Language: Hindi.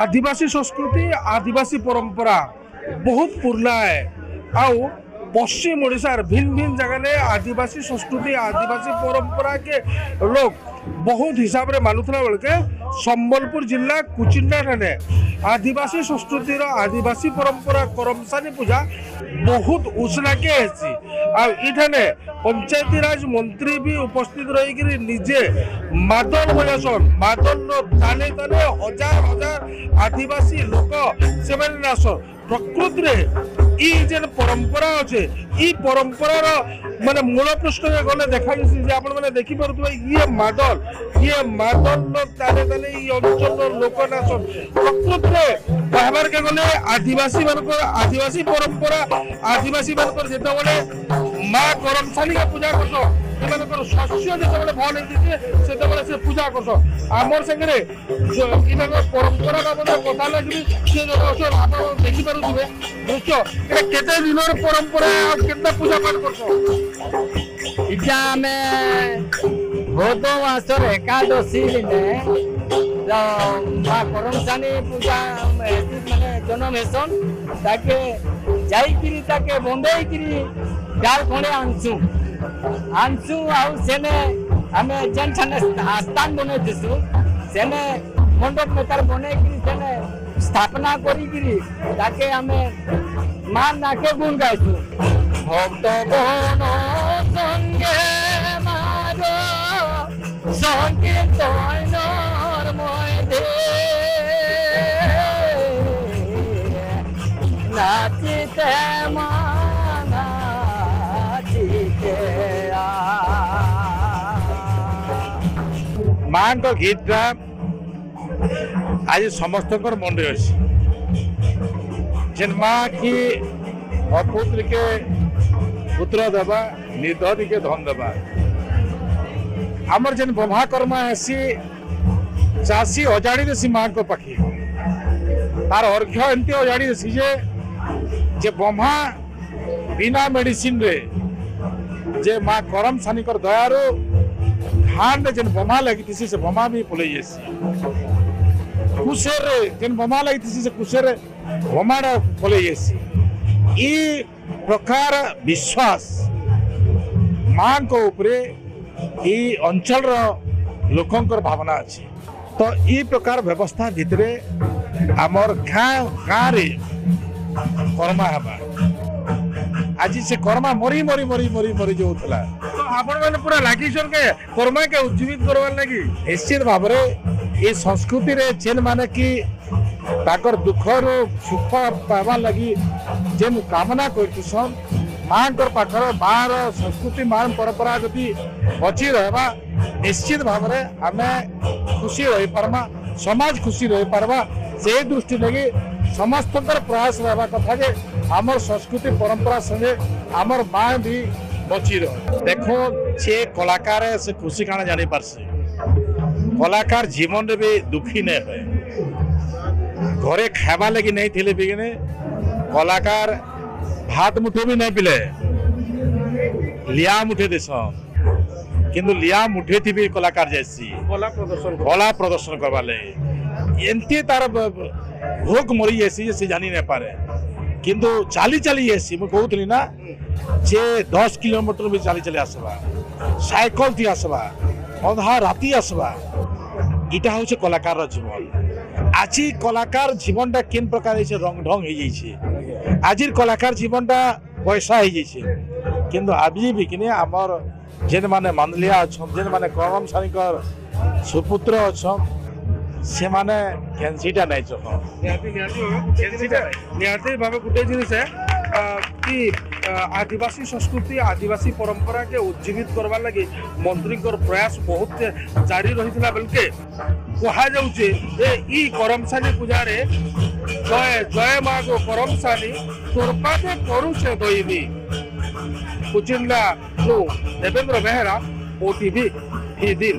आदिवासी संस्कृति आदिवासी परंपरा बहुत पुराना है। आउ पश्चिम ओडिशा भिन्न भिन्न जगह आदिवासी संस्कृति आदिवासी परंपरा के लोग बहुत हिसाब से मानुला बेल के संबलपुर जिला कुचिंडा ठाने आदिवासी संस्कृतिर आदिवासी परंपरा करमसानी पूजा बहुत उसना के आठाने पंचायती राज मंत्री भी उपस्थित रही निजे मादल बजासन मादल ताले ताले हजार हजार आदिवासी लोक से प्रकृति रे जेन परंपरा अच्छे ई परंपरार माने मूल पृष्ठ गले देखा मैंने देखी पारे ये मादल ताले ताले अंचल लोक नाचन प्रकृति कहबार के गले आदिवासी आदिवासी परंपरा आदिवासी जिते माँ करमसानी का पूजा कर शस्य जो भल होती से पूजा कर आमर सागे परंपरा बाबद कथा लगे आप देखिपे दृश्य केते दिन परंपरा केते पूजा पाठ कर इटा में भोद मासर एकादशी दिन माँ करमसानी पूजा माने जन्म हेसन ताके जाइकिरी ताके बंदेइकिरी डाल खणे आनसु आउ सेने हमें जेन छने स्थान बने दिसु सेने मंडप में तार बने किरी सेने स्थापना करी किरी ताके हमें मां नाके गुण गाइसु भक्त बन संगे मारो संकीर्तनर मध्य नाचिते माँ का गीत आज समस्त मन अच्छी जेन माँ की अपुत्र के पुत्र देवा निर्धरी के धन देवा आमर जेन ब्रह्मा कर्मा ऐसी चाषी अजाड़ी देसी माँ को पाखी तार अर्घ्य एमती अजाड़ी देसी जे ब्रह्मा बिना मेडिसिन रे जे माँ करमसानी कर दयारो धान जेन बमा लगी से बमा भी पलि कुशेर जेन बमा लगी से कुशेर बमाड़ा पलि ई प्रकार विश्वास माँ को उपरे ई अंचल लोकंकर भावना अच्छी तो ई प्रकार व्यवस्था भितरे आमर गाँ रे कर्मा हबा आज से कर्मा मरी मरी मरी मरी मरी जो थला तो आपण माने पूरा लागी सन के कर्मा के उज्जीवित करवार लागि निश्चित भाव रे ए संस्कृति रे जेन माने की ताकर दुख रो सुख पावा लागि जेन कामना करछन मां कर पाखर मां रो संस्कृति मां परंपरा जति बची रहबा निश्चित भाव रे हमें खुशी रही परमा समाज खुशी रही परबा से दृष्टि लगी समस्त प्रयास रहबा कथा जे आमर संस्कृति परंपरा संगे आमर माँ भी बची रह देखो से कलाकार से खुशी काना जानी पारसी कलाकार जीवन रे भी दुखी नहीं है घरे खावा लगी नहीं थे भी कलाकार भात मुठे भी नहीं पिले लिया मुठे देश किंतु लिया मुठे थी भी कलाकार जैसी कला प्रदर्शन करवा एमती तार भोग मरी जैसी से जानी नहीं पारे किंतु चाली चाली ऐसी मुझे कहूली ना जे 10 किलोमीटर भी चाली चाली आसवा साइकल थी आसवा अधा राति आसवा इटा हूँ कलाकार जीवन आज कलाकार जीवन टा किन प्रकार रंग ढंग हो जाइए आज कलाकार जीवन टा पैसा हो जाइए किंतु आज भी कि आमर जेन माने मानलिया अच्छा जेन माने करमसानी सुपुत्र अच्छा से माने कैंसीटा नहीं चलो निहाती भाव गोटे जिनिस है कि आदिवासी संस्कृति आदिवासी परंपरा के उज्जीवित करवा लगी मंत्री प्रयास बहुत जारी रही बेलके कहा जाउचे ई करमसानी पूजा रे जय जय माँ को करमसानी तोरपाते करुचे दैवी कुचिंडा देवेंद्र बेहरा ओटीवी ही दिन।